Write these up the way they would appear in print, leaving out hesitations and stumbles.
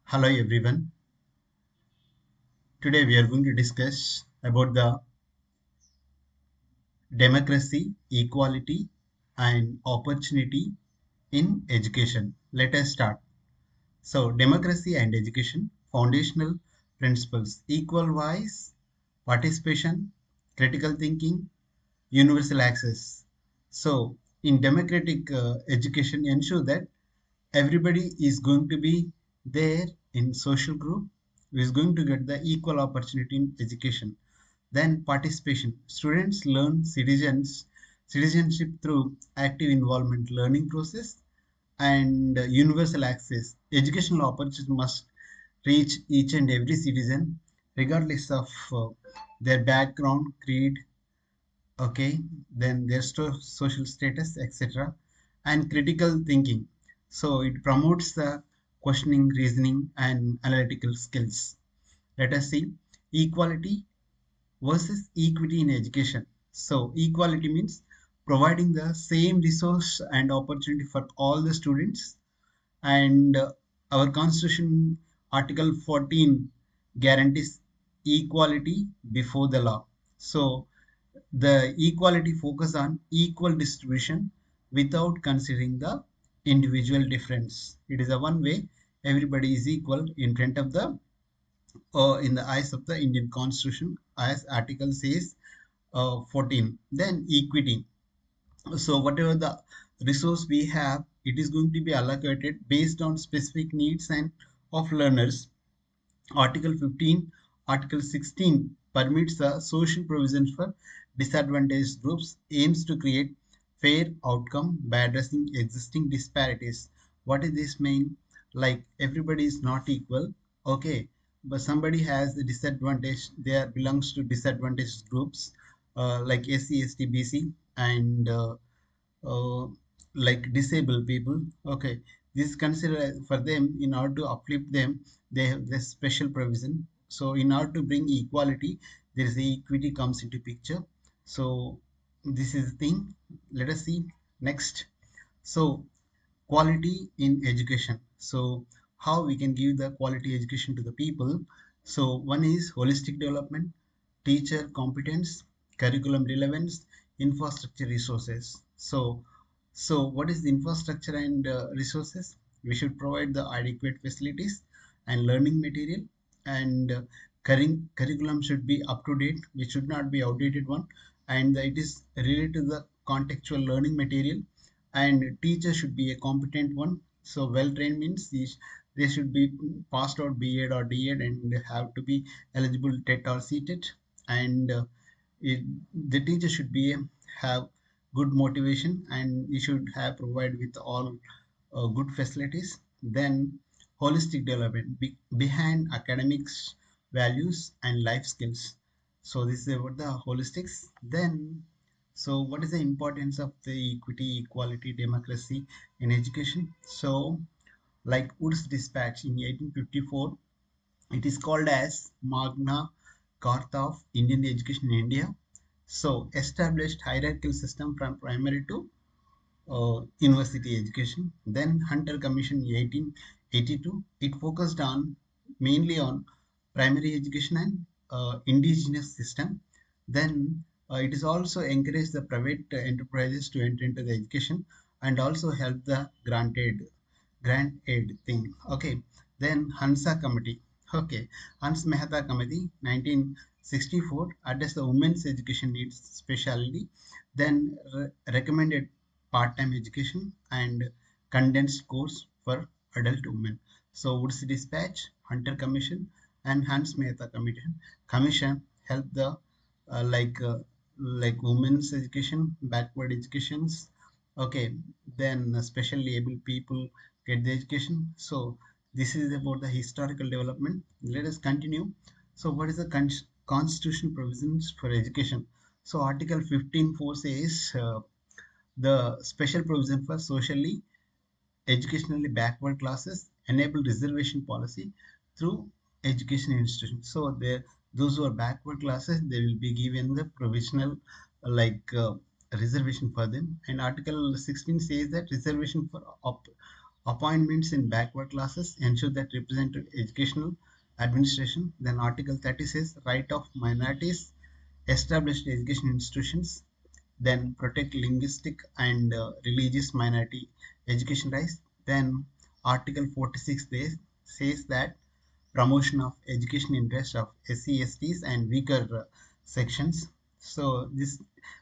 Hello everyone. Today we are going to discuss about the democracy, equality and opportunity in education. Let us start. So democracy and education, foundational principles, equal voice, participation, critical thinking, universal access. So in democratic education ensure that everybody is going to be there in social group who is going to get the equal opportunity in education. Then participation, students learn citizenship through active involvement learning process. And universal access, educational opportunity must reach each and every citizen regardless of their background, creed, okay, then their social status, etc. And critical thinking, so it promotes the questioning, reasoning and analytical skills. Let us see equality versus equity in education. So equality means providing the same resource and opportunity for all the students. And our constitution article 14 guarantees equality before the law. So the equality focus on equal distribution without considering the individual difference. It is a one way everybody is equal in front of the in the eyes of the Indian constitution, as article says 14. Then equity, so whatever the resource we have, it is going to be allocated based on specific needs and of learners. Article 15, Article 16 permits the social provisions for disadvantaged groups, aims to create fair outcome by addressing existing disparities. What does this mean? Like everybody is not equal, okay, but somebody has the disadvantage, they belongs to disadvantaged groups like SC, ST, BC, and uh, like disabled people, okay, this is considered for them. In order to uplift them, they have this special provision. So in order to bring equality, there is a equity comes into picture. So this is the thing. Let us see next. So quality in education, so how we can give the quality education to the people. So one is holistic development, teacher competence, curriculum relevance, infrastructure resources. So what is the infrastructure and resources? We should provide the adequate facilities and learning material. And curriculum should be up to date, which should not be outdated one. And it is related to the contextual learning material. And teacher should be a competent one. So well trained means they should be passed out B.Ed or D.Ed and have to be eligible TET or CTET. And it, the teacher should be have good motivation, and you should have provided with all good facilities. Then holistic development behind academics, values and life skills. So this is about the holistics. Then so what is the importance of the equity, equality, democracy in education? So like Wood's Dispatch in 1854, it is called as Magna Carta of Indian education in India. So established hierarchical system from primary to university education. Then Hunter Commission 1882, it focused on mainly on primary education and indigenous system. Then it is also encouraged the private enterprises to enter into the education and also help the grant aid thing. Okay, then Hansa Committee. Okay, Hans Mehta Committee 1964 addressed the women's education needs specially. Then recommended part-time education and condensed course for adult women. So Woods Dispatch, Hunter Commission, and Hans Mehta Commission help the uh, like uh, like women's education, backward educations. Okay, then specially able people get the education. So this is about the historical development. Let us continue. So what is the constitutional provisions for education? So Article 15.4 says the special provision for socially educationally backward classes enable reservation policy through education institutions. So there, those who are backward classes, they will be given the provisional like reservation for them. And Article 16 says that reservation for Appointments in backward classes ensure that representative educational administration. Then Article 30 says right of minorities established education institutions. Then protect linguistic and religious minority education rights. Then Article 46 says that promotion of education interest of SC, STs and weaker sections. So this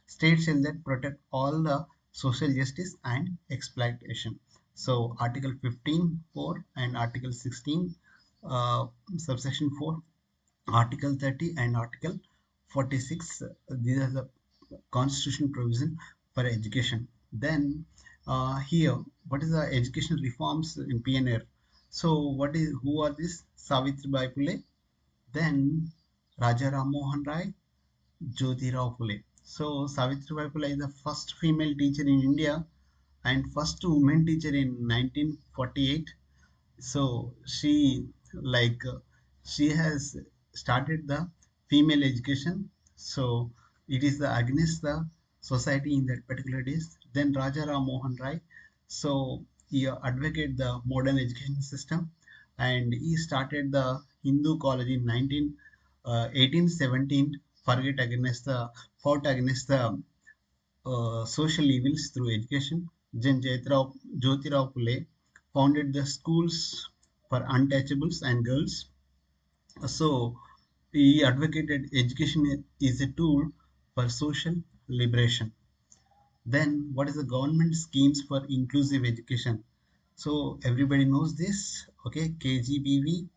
state shall that protect all the social justice and exploitation. So Article 15(4) and Article 16, subsection 4, Article 30 and Article 46. These are the constitutional provision for education. Then here, what is the educational reforms in PNR? So who are these? Savitribai Phule, then Raja Ram Mohan Rai, Jyotirao Phule. So Savitribai Phule is the first female teacher in India and first woman teacher in 1948. So like uh, she has started the female education. So it is the against the society in that particular days. Then Raja Ram Mohan Rai, so he advocated the modern education system, and he started the Hindu college in 1817. Forget against the fought against the social evils through education. Then Jyotirao Phule founded the schools for untouchables and girls. So he advocated education is a tool for social liberation. Then what is the government schemes for inclusive education? So everybody knows this. Okay, KGBV,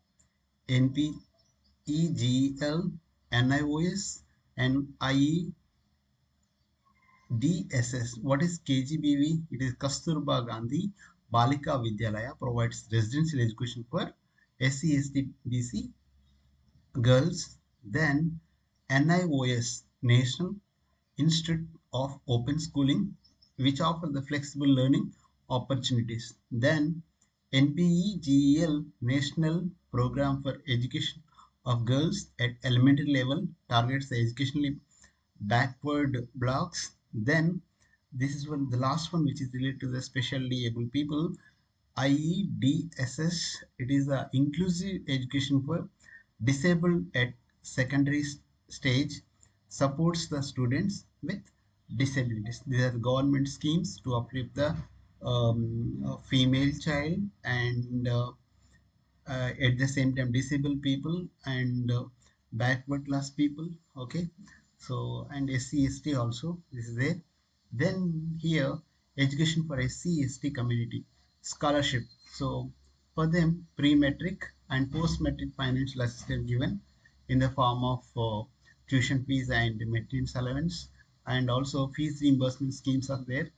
NPEGL, NIOS, and IE DSS. What is KGBV? It is Kasturba Gandhi Balika Vidyalaya, provides residential education for SC, ST, BC girls. Then NIOS, National Institute of Open Schooling, which offer the flexible learning opportunities. Then NPEGEL, National Program for Education of Girls at Elementary Level, targets the educationally backward blocks. Then this is one, the last one, which is related to the specially able people. IEDSS, it is the inclusive education for disabled at secondary stage, supports the students with disabilities. These are the government schemes to uplift the female child and at the same time disabled people and backward class people. Okay, so and SC ST also this is there. Then here, education for SC ST community, scholarship. So for them, pre-metric and post-metric financial assistance given in the form of tuition fees and maintenance allowance, and also fees reimbursement schemes are there.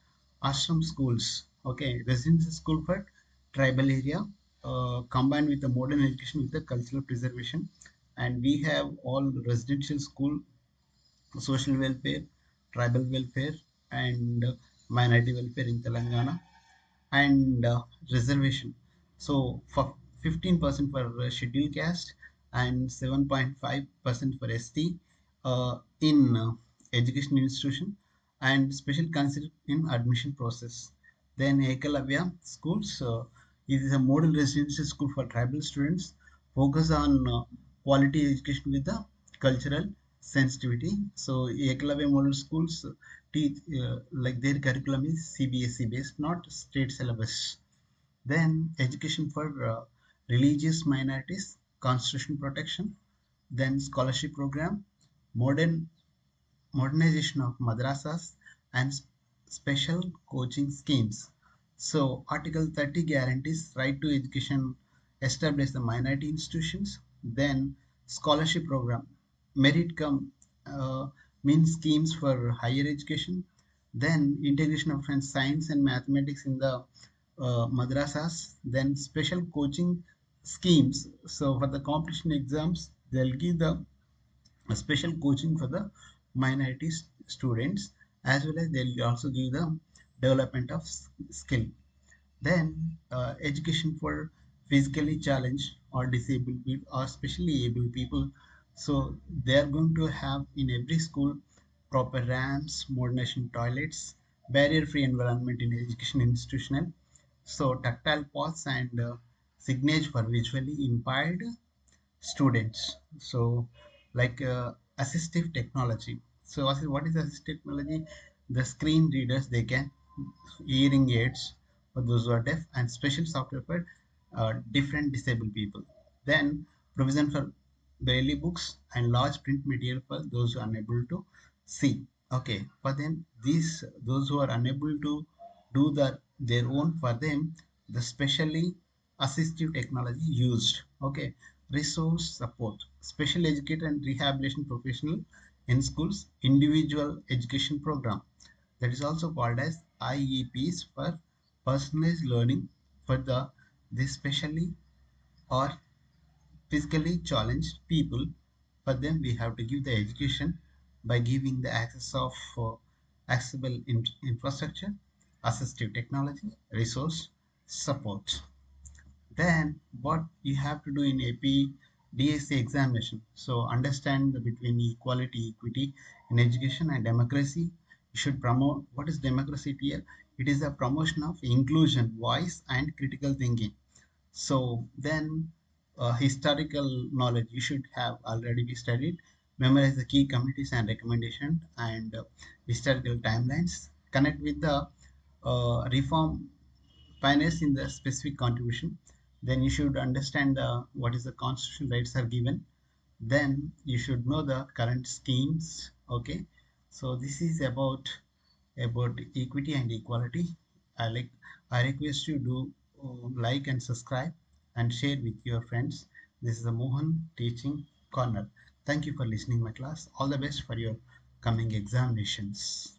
Ashram schools, okay, residential school for tribal area, combined with the modern education with the cultural preservation. And we have all residential school, social welfare, tribal welfare, and minority welfare in Telangana, and reservation. So for 15% for scheduled caste and 7.5% for ST in education institution, and special considered in admission process. Then Ekalavya schools, it is a model residential school for tribal students, focus on quality education with the cultural sensitivity. So Ekalavya model schools teach like their curriculum is CBSE based, not state syllabus. Then education for religious minorities, constitutional protection, then scholarship program, modern modernization of madrasas, and special coaching schemes. So Article 30 guarantees right to education, establish the minority institutions, then scholarship program, merit come means schemes for higher education, then integration of science and mathematics in the madrasas, then special coaching schemes. So for the competition exams, they'll give the a special coaching for the minority students, as well as they'll also give the development of skill. Then education for physically challenged or disabled or specially able people. So they are going to have in every school proper ramps, modernization toilets, barrier-free environment in education institutional. So tactile paths and signage for visually impaired students. So like assistive technology. So what is assistive technology? The screen readers, they can, hearing aids for those who are deaf, and special software for different disabled people. Then provision for braille books and large print material for those who are unable to see. Okay, but then these, those who are unable to do their own, for them the specially assistive technology used. Okay, resource support, special educator and rehabilitation professional in schools, individual education program, that is also called as IEPs, for personalized learning for the specially or physically challenged people. For them, we have to give the education by giving the access of accessible infrastructure, assistive technology, resource support. Then what you have to do in AP DSC examination. So understand the between equality, equity in education and democracy. You should promote, what is democracy here? It is a promotion of inclusion, voice and critical thinking. So then historical knowledge you should have already be studied. Memorize the key committees and recommendation and historical timelines. Connect with the reform pioneers in the specific contribution. Then you should understand what is the constitutional rights are given. Then you should know the current schemes. Okay, so this is about equity and equality. I request you to like and subscribe and share with your friends. This is the Mohan teaching corner. Thank you for listening my class. All the best for your coming examinations.